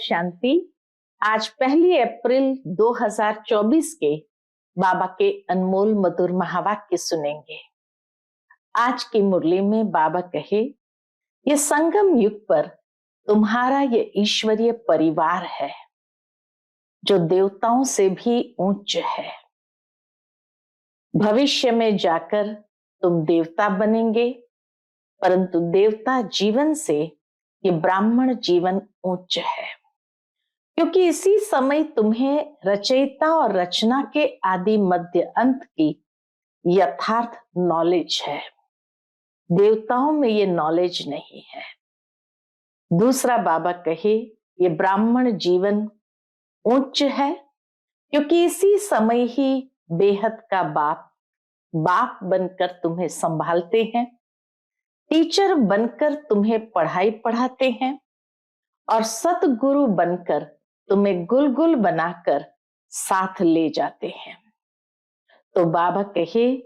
शांति। आज 1 अप्रैल 2024 के बाबा के अनमोल मधुर महावाक्य सुनेंगे। आज की मुरली में बाबा कहे, ये संगम युग पर तुम्हारा ये ईश्वरीय परिवार है जो देवताओं से भी उच्च है। भविष्य में जाकर तुम देवता बनेंगे, परंतु देवता जीवन से ये ब्राह्मण जीवन उच्च है, क्योंकि इसी समय तुम्हें रचयिता और रचना के आदि मध्य अंत की यथार्थ नॉलेज है। देवताओं में ये नॉलेज नहीं है। दूसरा बाबा कहे, ये ब्राह्मण जीवन उच्च है, क्योंकि इसी समय ही बेहद का बाप बनकर तुम्हें संभालते हैं, टीचर बनकर तुम्हें पढ़ाई पढ़ाते हैं और सतगुरु बनकर तुम्हें गुलगुल बनाकर साथ ले जाते हैं। तो बाबा कहे,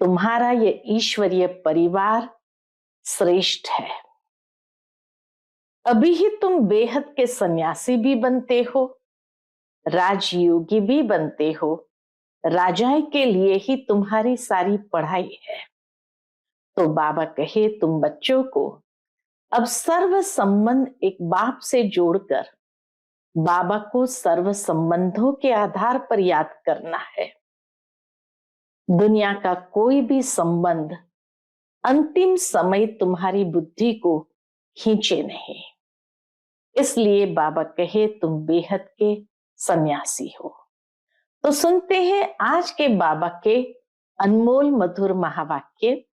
तुम्हारा ये ईश्वरीय परिवार श्रेष्ठ है। अभी ही तुम बेहद के सन्यासी भी बनते हो, राजयोगी भी बनते हो। राजाए के लिए ही तुम्हारी सारी पढ़ाई है। तो बाबा कहे, तुम बच्चों को अब सर्व संबंध एक बाप से जोड़कर बाबा को सर्व संबंधों के आधार पर याद करना है। दुनिया का कोई भी संबंध अंतिम समय तुम्हारी बुद्धि को खींचे नहीं। इसलिए बाबा कहे, तुम बेहद के सन्यासी हो। तो सुनते हैं आज के बाबा के अनमोल मधुर महावाक्य।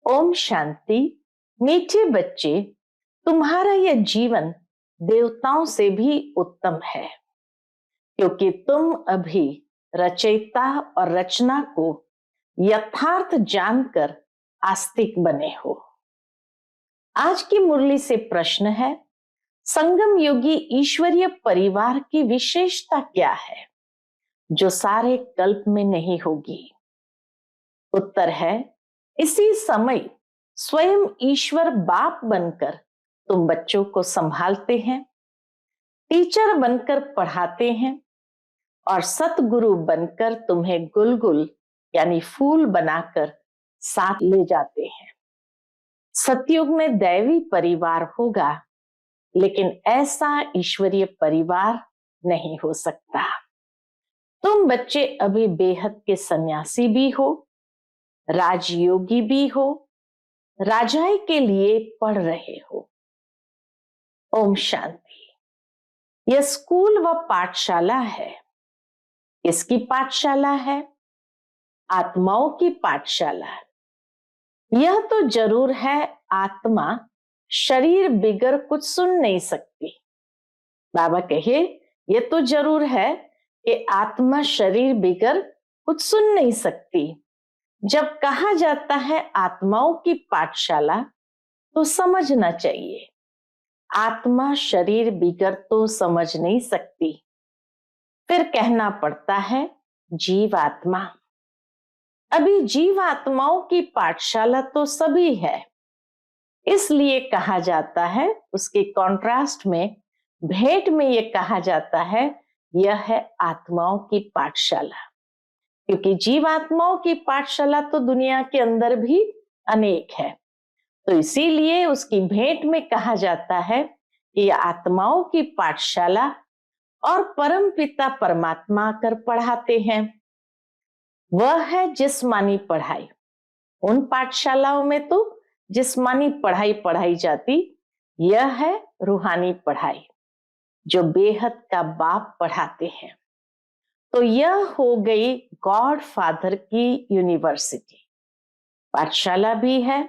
ओम शांति। मीठे बच्चे, तुम्हारा यह जीवन देवताओं से भी उत्तम है, क्योंकि तुम अभी रचयिता और रचना को यथार्थ जानकर आस्तिक बने हो। आज की मुरली से प्रश्न है, संगम योगी ईश्वरीय परिवार की विशेषता क्या है जो सारे कल्प में नहीं होगी? उत्तर है, इसी समय स्वयं ईश्वर बाप बनकर तुम बच्चों को संभालते हैं, टीचर बनकर पढ़ाते हैं और सतगुरु बनकर तुम्हें गुलगुल यानी फूल बनाकर साथ ले जाते हैं। सतयुग में दैवी परिवार होगा, लेकिन ऐसा ईश्वरीय परिवार नहीं हो सकता। तुम बच्चे अभी बेहद के सन्यासी भी हो, राजयोगी भी हो, राजाए के लिए पढ़ रहे हो। ओम शांति। यह स्कूल व पाठशाला है। किसकी पाठशाला है? आत्माओं की पाठशाला। यह तो जरूर है, आत्मा शरीर बिगर कुछ सुन नहीं सकती। बाबा कहे, यह तो जरूर है कि आत्मा शरीर बिगर कुछ सुन नहीं सकती। जब कहा जाता है आत्माओं की पाठशाला, तो समझना चाहिए आत्मा शरीर बिगर तो समझ नहीं सकती। फिर कहना पड़ता है जीवात्मा। अभी जीवात्माओं की पाठशाला तो सभी है, इसलिए कहा जाता है, उसके कॉन्ट्रास्ट में भेंट में यह कहा जाता है, यह है आत्माओं की पाठशाला। क्योंकि जीवात्माओं की पाठशाला तो दुनिया के अंदर भी अनेक है, तो इसीलिए उसकी भेंट में कहा जाता है कि यह आत्माओं की पाठशाला और परम पिता परमात्मा आकर पढ़ाते हैं। वह है जिस्मानी पढ़ाई। उन पाठशालाओं में तो जिस्मानी पढ़ाई पढ़ाई जाती, यह है रूहानी पढ़ाई जो बेहद का बाप पढ़ाते हैं। तो यह हो गई गॉड फादर की यूनिवर्सिटी। पाठशाला भी है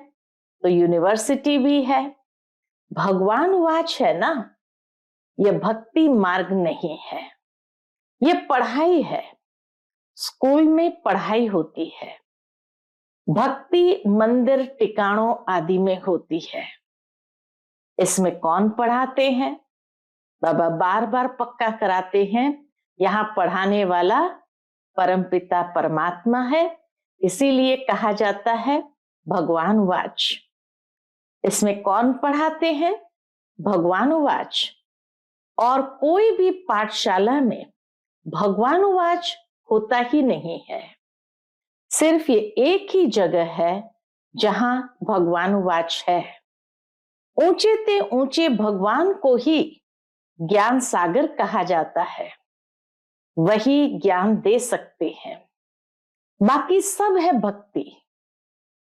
तो यूनिवर्सिटी भी है। भगवान वाच है ना, यह भक्ति मार्ग नहीं है, यह पढ़ाई है। स्कूल में पढ़ाई होती है, भक्ति मंदिर टिकाणों आदि में होती है। इसमें कौन पढ़ाते हैं? बाबा बार बार पक्का कराते हैं, यहाँ पढ़ाने वाला परमपिता परमात्मा है, इसीलिए कहा जाता है भगवान वाच। इसमें कौन पढ़ाते हैं? भगवान वाच। और कोई भी पाठशाला में भगवानुवाच होता ही नहीं है। सिर्फ ये एक ही जगह है जहां भगवानुवाच है। ऊंचे ते ऊंचे भगवान को ही ज्ञान सागर कहा जाता है, वही ज्ञान दे सकते हैं। बाकी सब है भक्ति।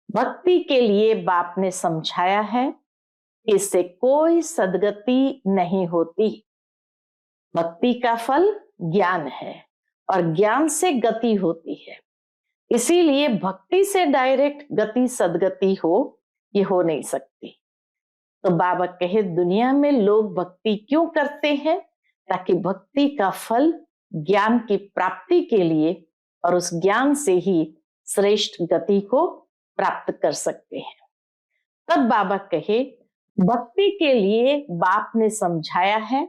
भक्ति के लिए बाप ने समझाया है कि इससे कोई सद्गति नहीं होती। भक्ति का फल ज्ञान है और ज्ञान से गति होती है। इसीलिए भक्ति से डायरेक्ट गति सद्गति हो, ये हो नहीं सकती। तो बाबा कहे दुनिया में लोग भक्ति क्यों करते हैं? ताकि भक्ति का फल ज्ञान की प्राप्ति के लिए और उस ज्ञान से ही श्रेष्ठ गति को प्राप्त कर सकते हैं। तब बाबा कहे भक्ति के लिए बाप ने समझाया है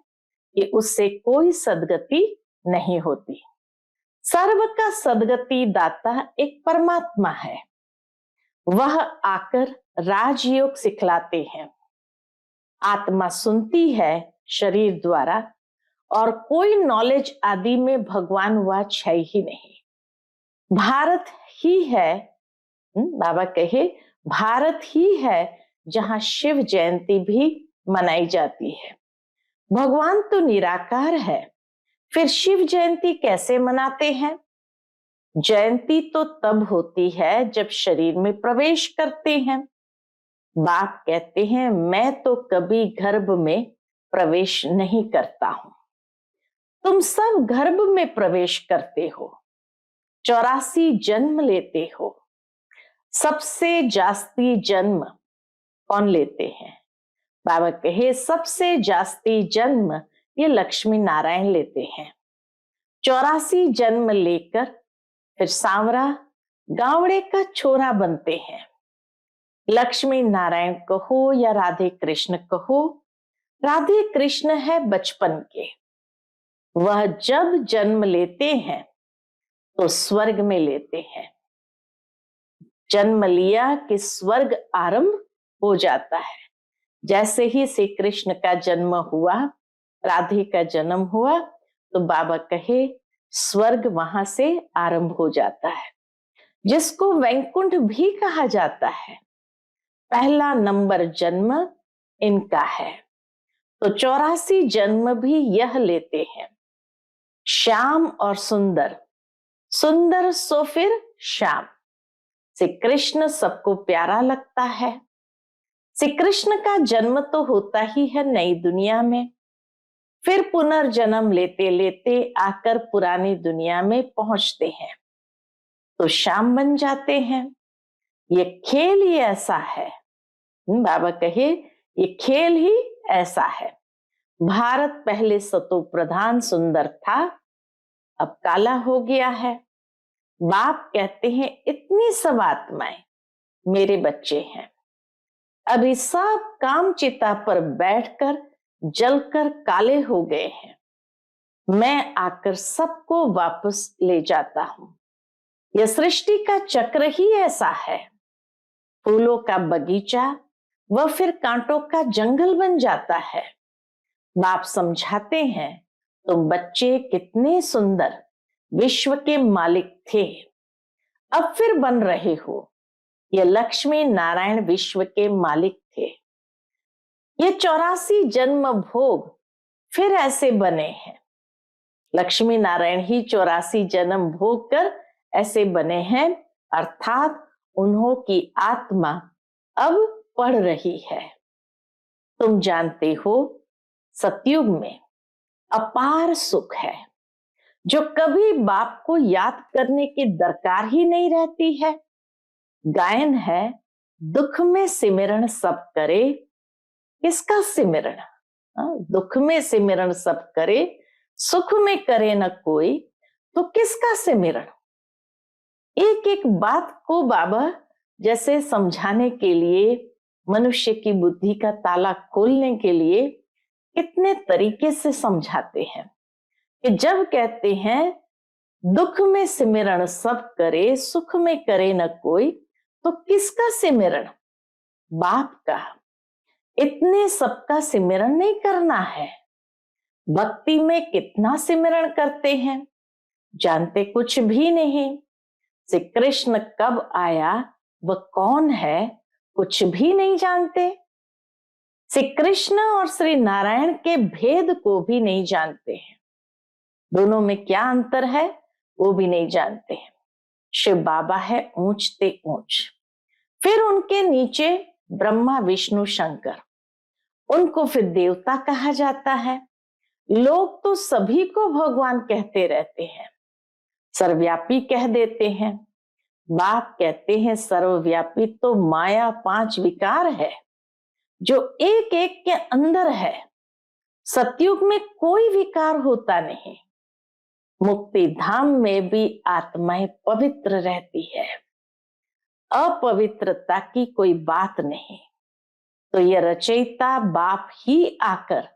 कि उससे कोई सद्गति नहीं होती। सर्व का सद्गति दाता एक परमात्मा है। वह आकर राजयोग सिखलाते हैं। आत्मा सुनती है शरीर द्वारा और कोई नॉलेज आदि में भगवान वाच है ही नहीं। भारत ही है, बाबा कहे भारत ही है जहां शिव जयंती भी मनाई जाती है। भगवान तो निराकार है, फिर शिव जयंती कैसे मनाते हैं? जयंती तो तब होती है जब शरीर में प्रवेश करते हैं। बाप कहते हैं मैं तो कभी गर्भ में प्रवेश नहीं करता हूं। तुम सब गर्भ में प्रवेश करते हो, 84 जन्म लेते हो। सबसे जास्ती जन्म कौन लेते हैं? बाबा कहे सबसे जास्ती जन्म ये लक्ष्मी नारायण लेते हैं। 84 जन्म लेकर फिर सांवरा गावड़े का छोरा बनते हैं। लक्ष्मी नारायण कहो या राधे कृष्ण कहो, राधे कृष्ण है बचपन के। वह जब जन्म लेते हैं तो स्वर्ग में लेते हैं। जन्म लिया कि स्वर्ग आरंभ हो जाता है। जैसे ही श्री कृष्ण का जन्म हुआ, राधे का जन्म हुआ, तो बाबा कहे स्वर्ग वहां से आरंभ हो जाता है, जिसको वैकुंठ भी कहा जाता है। पहला नंबर जन्म इनका है। तो 84 जन्म भी यह लेते हैं। श्याम और सुंदर, सुंदर सो फिर श्याम। श्री कृष्ण सबको प्यारा लगता है। श्री कृष्ण का जन्म तो होता ही है नई दुनिया में, फिर पुनर्जन्म लेते लेते आकर पुरानी दुनिया में पहुंचते हैं तो श्याम बन जाते हैं। ये खेल ही ऐसा है। बाबा कहे ये खेल ही ऐसा है। भारत पहले सतो प्रधान सुंदर था, अब काला हो गया है। बाप कहते हैं इतनी सब आत्माएं मेरे बच्चे हैं, अभी सब काम चिता पर बैठकर जलकर काले हो गए हैं। मैं आकर सबको वापस ले जाता हूं। यह सृष्टि का चक्र ही ऐसा है। फूलों का बगीचा व फिर कांटों का जंगल बन जाता है। बाप समझाते हैं तुम बच्चे कितने सुंदर विश्व के मालिक थे, अब फिर बन रहे हो। ये लक्ष्मी नारायण विश्व के मालिक थे। ये 84 जन्म भोग फिर ऐसे बने हैं। लक्ष्मी नारायण ही 84 जन्म भोग कर ऐसे बने हैं, अर्थात उन्हों की आत्मा अब पढ़ रही है। तुम जानते हो सतयुग में अपार सुख है जो कभी बाप को याद करने की दरकार ही नहीं रहती है। गायन है दुख में सिमरण सब करे। किसका सिमरण? दुख में सिमरण सब करे, सुख में करे न कोई, तो किसका सिमरण? एक एक बात को बाबा जैसे समझाने के लिए, मनुष्य की बुद्धि का ताला खोलने के लिए कितने तरीके से समझाते हैं कि जब कहते हैं दुख में सिमरण सब करे, सुख में करे न कोई, तो किसका सिमरण? बाप का। इतने सबका सिमरण नहीं करना है। भक्ति में कितना सिमरण करते हैं, जानते कुछ भी नहीं। श्री कृष्ण कब आया, वह कौन है, कुछ भी नहीं जानते। श्री कृष्ण और श्री नारायण के भेद को भी नहीं जानते हैं। दोनों में क्या अंतर है वो भी नहीं जानते हैं। शिव बाबा है ऊंचते ऊंच, फिर उनके नीचे ब्रह्मा विष्णु शंकर, उनको फिर देवता कहा जाता है। लोग तो सभी को भगवान कहते रहते हैं, सर्वव्यापी कह देते हैं। बाप कहते हैं सर्वव्यापी तो माया 5 विकार है जो एक एक के अंदर है। सतयुग में कोई विकार होता नहीं। मुक्ति धाम में भी आत्माएं पवित्र रहती है, अपवित्रता की कोई बात नहीं। तो ये रचयिता बाप ही आकर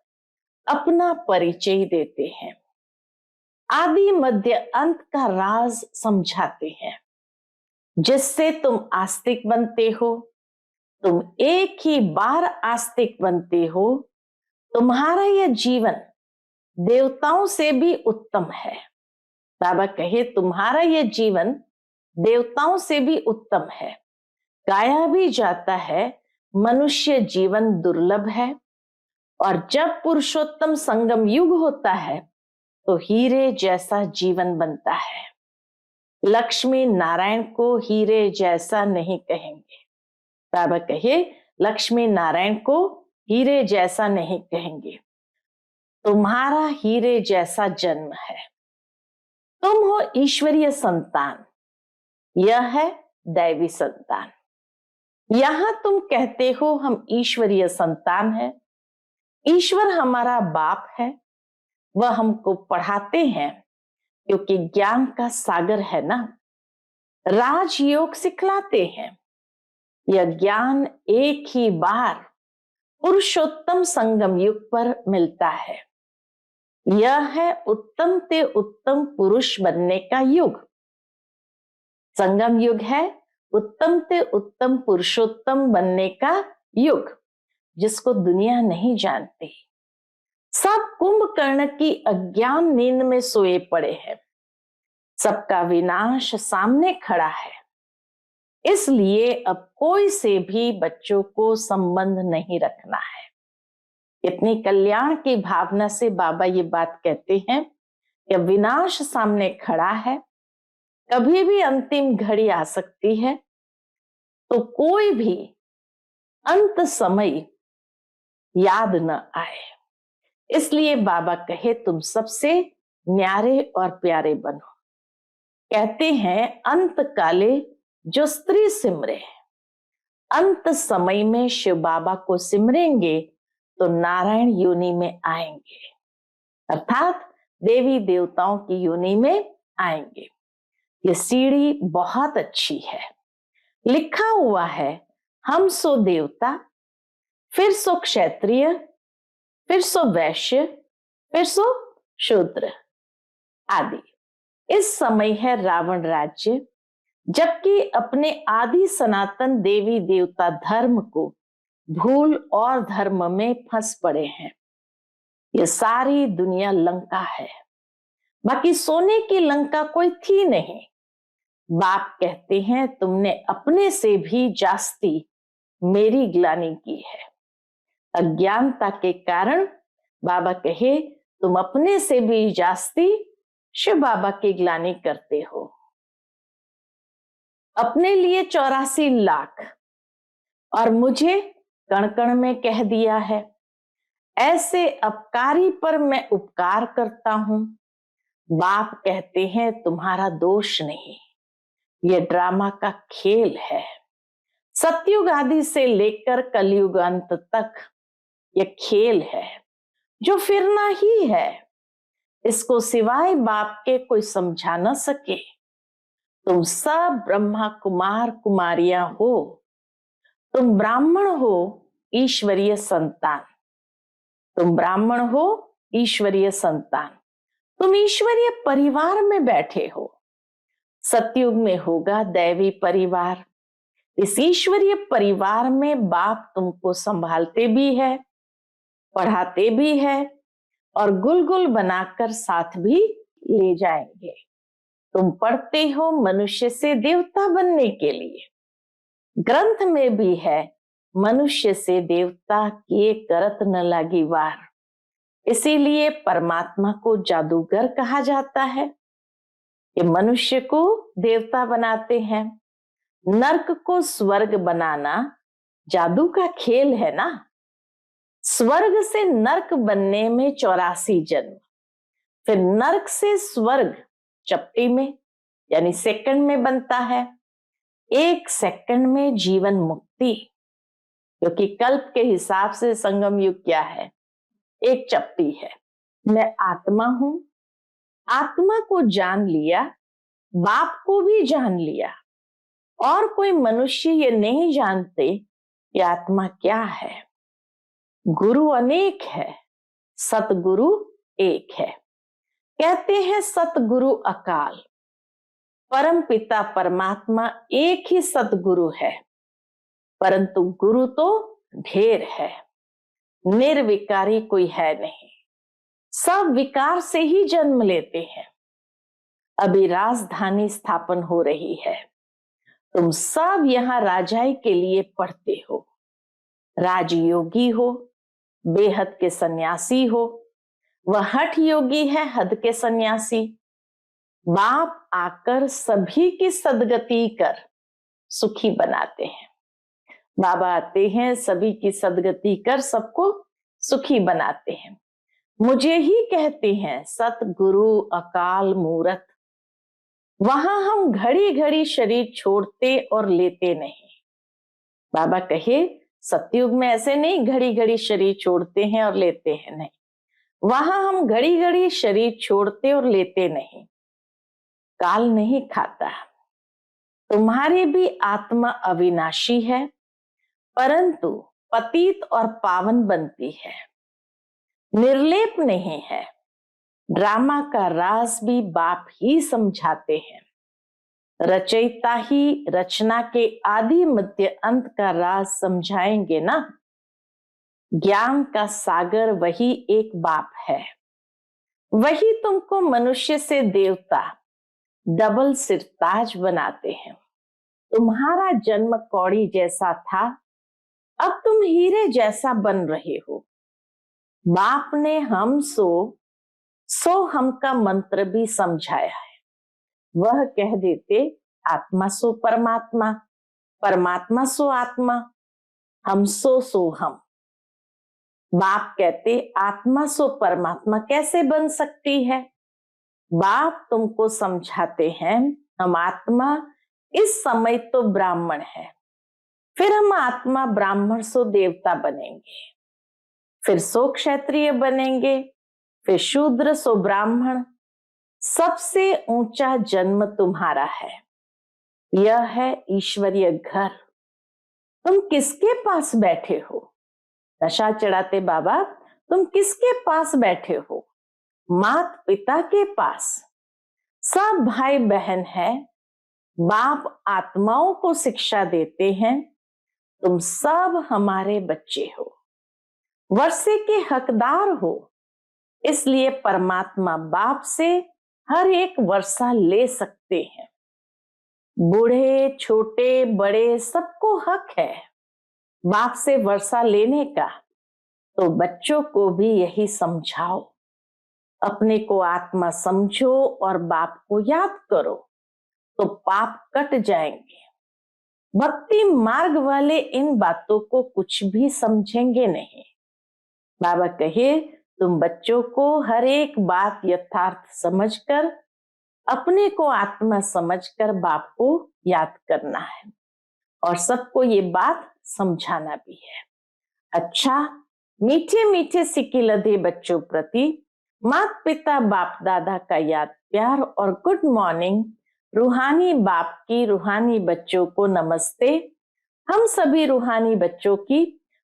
अपना परिचय देते हैं, आदि मध्य अंत का राज समझाते हैं, जिससे तुम आस्तिक बनते हो। तुम एक ही बार आस्तिक बनते हो। तुम्हारा यह जीवन देवताओं से भी उत्तम है। बाबा कहे तुम्हारा यह जीवन देवताओं से भी उत्तम है। गाया भी जाता है मनुष्य जीवन दुर्लभ है, और जब पुरुषोत्तम संगम युग होता है तो हीरे जैसा जीवन बनता है। लक्ष्मी नारायण को हीरे जैसा नहीं कहेंगे। बाबा कहे लक्ष्मी नारायण को हीरे जैसा नहीं कहेंगे। तुम्हारा हीरे जैसा जन्म है। तुम हो ईश्वरीय संतान, यह है दैवी संतान। यहां तुम कहते हो हम ईश्वरीय संतान है, ईश्वर हमारा बाप है, वह हमको पढ़ाते हैं क्योंकि ज्ञान का सागर है ना। राजयोग सिखलाते हैं। यह ज्ञान एक ही बार पुरुषोत्तम संगम युग पर मिलता है। यह है उत्तम ते उत्तम पुरुष बनने का युग। संगम युग है उत्तम ते उत्तम पुरुषोत्तम बनने का युग, जिसको दुनिया नहीं जानती। सब कुंभकर्ण की अज्ञान नींद में सोए पड़े हैं। सबका विनाश सामने खड़ा है। इसलिए अब कोई से भी बच्चों को संबंध नहीं रखना है। इतनी कल्याण की भावना से बाबा ये बात कहते हैं कि विनाश सामने खड़ा है, कभी भी अंतिम घड़ी आ सकती है। तो कोई भी अंत समय याद न आए। इसलिए बाबा कहे तुम सबसे न्यारे और प्यारे बनो। कहते हैं अंत काले जो स्त्री सिमरे, अंत समय में शिव बाबा को सिमरेंगे तो नारायण योनि में आएंगे, अर्थात देवी देवताओं की योनि में आएंगे। ये सीढ़ी बहुत अच्छी है। लिखा हुआ है हम सो देवता, फिर सो क्षत्रिय, फिर सो वैश्य, फिर सो शूद्र आदि। इस समय है रावण राज्य, जबकि अपने आदि सनातन देवी देवता धर्म को भूल और धर्म में फंस पड़े हैं। ये सारी दुनिया लंका है, बाकी सोने की लंका कोई थी नहीं। बाप कहते हैं तुमने अपने से भी जास्ती मेरी ग्लानि की है। अज्ञानता के कारण बाबा कहे तुम अपने से भी जास्ती शिव बाबा की ग्लानि करते हो। अपने लिए 84 लाख और मुझे कण कण में कह दिया है। ऐसे अपकारी पर मैं उपकार करता हूं। बाप कहते हैं तुम्हारा दोष नहीं, यह ड्रामा का खेल है। सतयुग आदि से लेकर कलयुग अंत तक यह खेल है जो फिरना ही है। इसको सिवाय बाप के कोई समझा न सके। तुम सब ब्रह्मा कुमार कुमारियां हो। तुम ब्राह्मण हो ईश्वरीय संतान। तुम ब्राह्मण हो ईश्वरीय संतान। तुम ईश्वरीय परिवार में बैठे हो। सतयुग में होगा दैवी परिवार। इस ईश्वरीय परिवार में बाप तुमको संभालते भी है, पढ़ाते भी है, और गुलगुल बनाकर साथ भी ले जाएंगे। तुम पढ़ते हो मनुष्य से देवता बनने के लिए। ग्रंथ में भी है, मनुष्य से देवता किए करत न लागी वार। इसीलिए परमात्मा को जादूगर कहा जाता है कि मनुष्य को देवता बनाते हैं। नर्क को स्वर्ग बनाना जादू का खेल है ना। स्वर्ग से नर्क बनने में 84 जन्म, फिर नर्क से स्वर्ग चपटी में यानी सेकंड में बनता है। 1 सेकंड में जीवन मुक्ति, क्योंकि कल्प के हिसाब से संगम युग क्या है? एक चपटी है। मैं आत्मा हूं, आत्मा को जान लिया, बाप को भी जान लिया, और कोई मनुष्य ये नहीं जानते कि आत्मा क्या है। गुरु अनेक है, सतगुरु एक है। कहते हैं सतगुरु अकाल, परम पिता परमात्मा एक ही सतगुरु है, परंतु गुरु तो ढेर है। निर्विकारी कोई है नहीं, सब विकार से ही जन्म लेते हैं। अभी राजधानी स्थापन हो रही है, तुम सब यहां राजाई के लिए पढ़ते हो। राजयोगी हो, बेहद के सन्यासी हो, वह हठ योगी है, हद के सन्यासी। बाप आकर सभी की सदगति कर सुखी बनाते हैं। बाबा आते हैं, सभी की सदगति कर सबको सुखी बनाते हैं। मुझे ही कहते हैं सतगुरु अकाल मूरत। वहां हम घड़ी घड़ी शरीर छोड़ते और लेते नहीं। बाबा कहे सतयुग में ऐसे नहीं घड़ी घड़ी शरीर छोड़ते हैं और लेते हैं, नहीं। वहां हम घड़ी घड़ी शरीर छोड़ते और लेते नहीं। काल नहीं खाता। तुम्हारी भी आत्मा अविनाशी है, परंतु पतित और पावन बनती है, निर्लेप नहीं है। ड्रामा का राज भी बाप ही समझाते हैं। रचयिता ही रचना के आदि मध्य अंत का राज समझाएंगे ना। ज्ञान का सागर वही एक बाप है, वही तुमको मनुष्य से देवता डबल सिरताज बनाते हैं। तुम्हारा जन्म कौड़ी जैसा था, अब तुम हीरे जैसा बन रहे हो। बाप ने हम सो हम का मंत्र भी समझाया है। वह कह देते आत्मा सो परमात्मा, परमात्मा सो आत्मा, हम सो हम। बाप कहते आत्मा सो परमात्मा कैसे बन सकती है? बाप तुमको समझाते हैं हम आत्मा इस समय तो ब्राह्मण है, फिर हम आत्मा ब्राह्मण सो देवता बनेंगे, फिर सो क्षत्रिय बनेंगे, फिर शूद्र सो ब्राह्मण। सबसे ऊंचा जन्म तुम्हारा है। यह है ईश्वरीय घर। तुम किसके पास बैठे हो? नशा चढ़ाते बाबा, तुम किसके पास बैठे हो? माता पिता के पास। सब भाई बहन है, बाप आत्माओं को शिक्षा देते हैं। तुम सब हमारे बच्चे हो, वर्षे के हकदार हो। इसलिए परमात्मा बाप से हर एक वर्षा ले सकते हैं। बूढ़े छोटे बड़े सबको हक है बाप से वर्षा लेने का। तो बच्चों को भी यही समझाओ, अपने को आत्मा समझो और बाप को याद करो, तो पाप कट जाएंगे। भक्ति मार्ग वाले इन बातों को कुछ भी समझेंगे नहीं। बाबा कहे तुम बच्चों को हर एक बात यथार्थ समझकर, अपने को आत्मा समझकर बाप को याद करना है और सबको ये बात समझाना भी है। अच्छा, मीठे मीठे सिक्के लदे बच्चों प्रति माता पिता बाप दादा का याद प्यार और गुड मॉर्निंग। रूहानी बाप की रूहानी बच्चों को नमस्ते। हम सभी रूहानी बच्चों की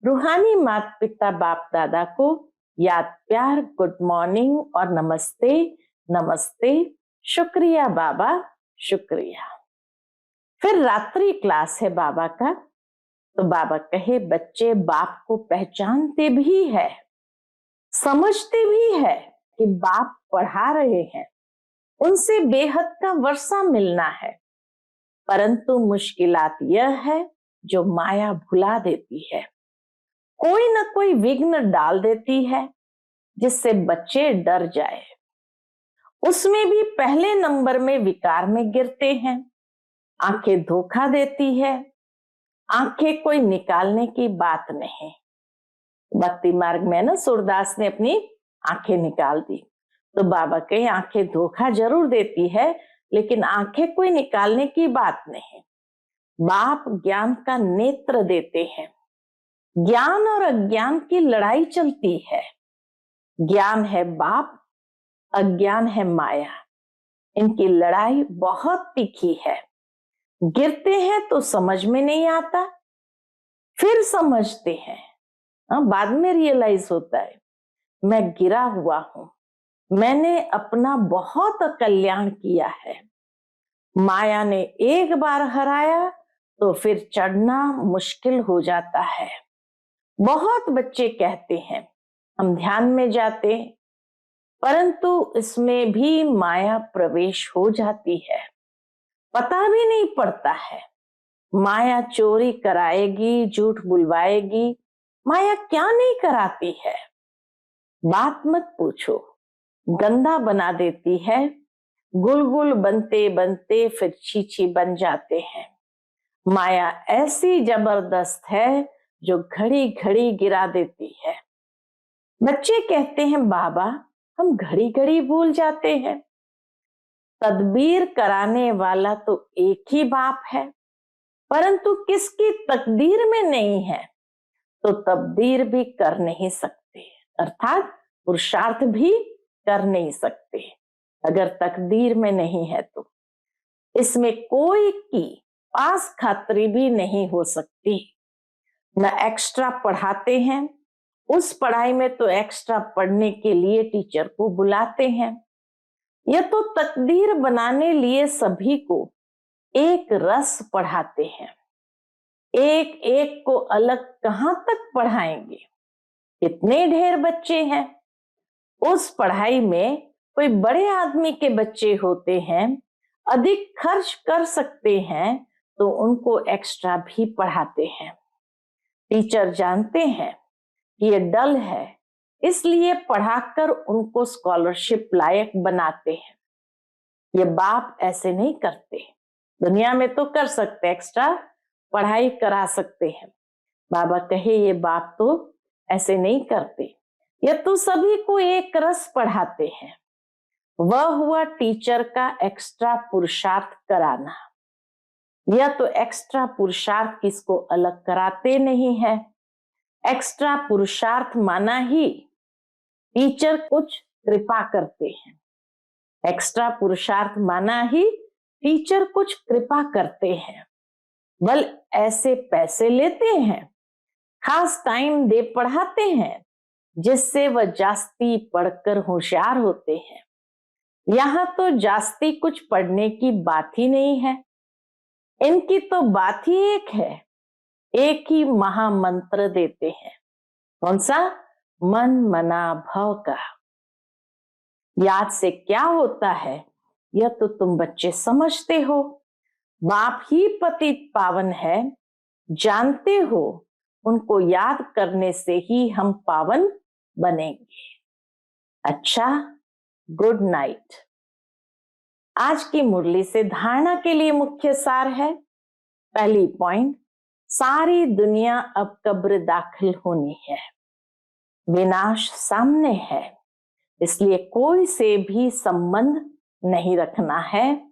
रूहानी माता पिता बाप दादा को याद प्यार, गुड मॉर्निंग और नमस्ते नमस्ते। शुक्रिया बाबा, शुक्रिया। फिर रात्रि क्लास है बाबा का। तो बाबा कहे बच्चे बाप को पहचानते भी है, समझते भी है कि बाप पढ़ा रहे हैं, उनसे बेहद का वर्षा मिलना है, परंतु मुश्किलात यह है जो माया भुला देती है, कोई न कोई विघ्न डाल देती है जिससे बच्चे डर जाए। उसमें भी पहले नंबर में विकार में गिरते हैं। आंखें धोखा देती है, आंखें कोई निकालने की बात नहीं। भक्ति मार्ग में ना सूरदास ने अपनी आंखें निकाल दी, तो बाबा कहे आंखें धोखा जरूर देती है, लेकिन आंखें कोई निकालने की बात नहीं। बाप ज्ञान का नेत्र देते हैं। ज्ञान और अज्ञान की लड़ाई चलती है। ज्ञान है बाप, अज्ञान है माया। इनकी लड़ाई बहुत तीखी है। गिरते हैं तो समझ में नहीं आता, फिर समझते हैं, बाद में रियलाइज होता है मैं गिरा हुआ हूं, मैंने अपना बहुत कल्याण किया है। माया ने एक बार हराया तो फिर चढ़ना मुश्किल हो जाता है। बहुत बच्चे कहते हैं हम ध्यान में जाते, परंतु इसमें भी माया प्रवेश हो जाती है, पता भी नहीं पड़ता है। माया चोरी कराएगी, झूठ बुलवाएगी, माया क्या नहीं कराती है। बात मत पूछो, गंदा बना देती है। गुलगुल बनते बनते फिर छीछी बन जाते हैं। माया ऐसी जबरदस्त है जो घड़ी घड़ी गिरा देती है। बच्चे कहते हैं बाबा हम घड़ी घड़ी भूल जाते हैं। तदबीर कराने वाला तो एक ही बाप है, परंतु किसकी तकदीर में नहीं है तो तब्दीर भी कर नहीं सकते, अर्थात पुरुषार्थ भी कर नहीं सकते अगर तकदीर में नहीं है तो। इसमें कोई की पास खातरी भी नहीं हो सकती। न एक्स्ट्रा पढ़ाते हैं, उस पढ़ाई में तो एक्स्ट्रा पढ़ने के लिए टीचर को बुलाते हैं। यह तो तकदीर बनाने लिए सभी को एक रस पढ़ाते हैं। एक एक को अलग कहां तक पढ़ाएंगे, कितने ढेर बच्चे हैं। उस पढ़ाई में कोई बड़े आदमी के बच्चे होते हैं, अधिक खर्च कर सकते हैं, तो उनको एक्स्ट्रा भी पढ़ाते हैं। टीचर जानते हैं कि ये डल है, इसलिए पढ़ाकर उनको स्कॉलरशिप लायक बनाते हैं। ये बाप ऐसे नहीं करते। दुनिया में तो कर सकते, एक्स्ट्रा पढ़ाई करा सकते हैं। बाबा कहे ये बाप तो ऐसे नहीं करते, ये तो सभी को एक रस पढ़ाते हैं। वह हुआ टीचर का एक्स्ट्रा पुरुषार्थ कराना। यह तो एक्स्ट्रा पुरुषार्थ किसको अलग कराते नहीं है। एक्स्ट्रा पुरुषार्थ माना ही टीचर कुछ कृपा करते हैं। एक्स्ट्रा पुरुषार्थ माना ही टीचर कुछ कृपा करते हैं। बल ऐसे पैसे लेते हैं, खास टाइम दे पढ़ाते हैं, जिससे वह जास्ती पढ़कर होशियार होते हैं। यहाँ तो जास्ती कुछ पढ़ने की बात ही नहीं है। इनकी तो बात ही एक है, एक ही महामंत्र देते हैं। कौन सा? मन मना भव का। याद से क्या होता है यह तो तुम बच्चे समझते हो। बाप ही पतित पावन है, जानते हो। उनको याद करने से ही हम पावन बनेंगे। अच्छा, गुड नाइट। आज की मुरली से धारणा के लिए मुख्य सार है। पहली पॉइंट, सारी दुनिया अब कब्र दाखिल होनी है, विनाश सामने है, इसलिए कोई से भी संबंध नहीं रखना है।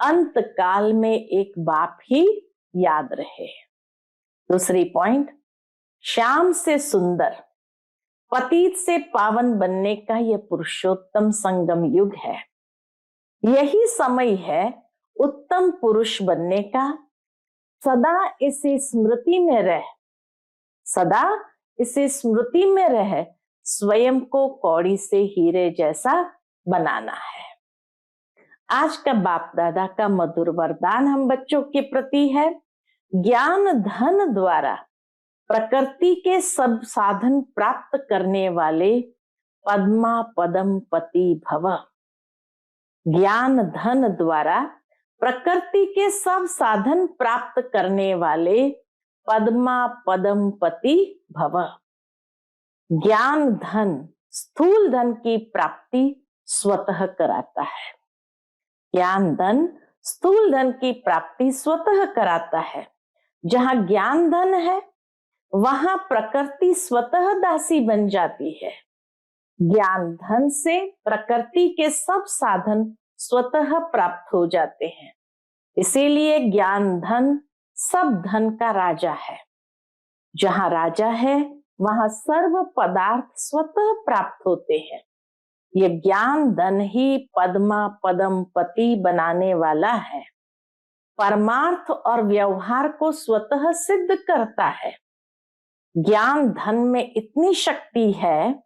अंत काल में एक बाप ही याद रहे। दूसरी पॉइंट, श्याम से सुंदर, पतित से पावन बनने का यह पुरुषोत्तम संगम युग है। यही समय है उत्तम पुरुष बनने का। सदा इसी स्मृति में रह, सदा इसी स्मृति में रह, स्वयं को कौड़ी से हीरे जैसा बनाना है। आज का बाप दादा का मधुर वरदान हम बच्चों के प्रति है। ज्ञान धन द्वारा प्रकृति के सब साधन प्राप्त करने वाले पद्मा पदम पति भव। ज्ञान धन द्वारा प्रकृति के सब साधन प्राप्त करने वाले पद्मा पदम पति भव। ज्ञान धन स्थूल धन की प्राप्ति स्वतः कराता है। ज्ञान धन स्थूल धन की प्राप्ति स्वतः कराता है। जहां ज्ञान धन है वहां प्रकृति स्वतः दासी बन जाती है। ज्ञान धन से प्रकृति के सब साधन स्वतः प्राप्त हो जाते हैं। इसीलिए ज्ञान धन सब धन का राजा है। जहां राजा है वहां सर्व पदार्थ स्वतः प्राप्त होते हैं। ये ज्ञान धन ही पद्मा पदम पति बनाने वाला है। परमार्थ और व्यवहार को स्वतः सिद्ध करता है। ज्ञान धन में इतनी शक्ति है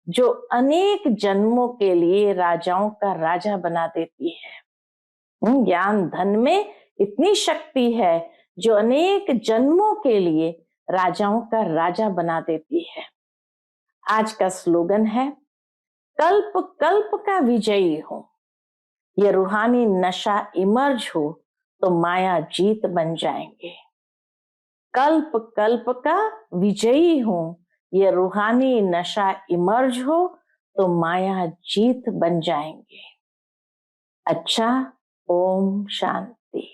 जो अनेक जन्मों के लिए राजाओं का राजा बना देती है। ज्ञान धन में इतनी शक्ति है जो अनेक जन्मों के लिए राजाओं का राजा बना देती है। आज का स्लोगन है, कल्प कल्प का विजयी हो। ये रूहानी नशा इमर्ज हो तो माया जीत बन जाएंगे। कल्प कल्प का विजयी हो, ये रूहानी नशा इमर्ज हो तो माया जीत बन जाएंगे। अच्छा, ओम शांति।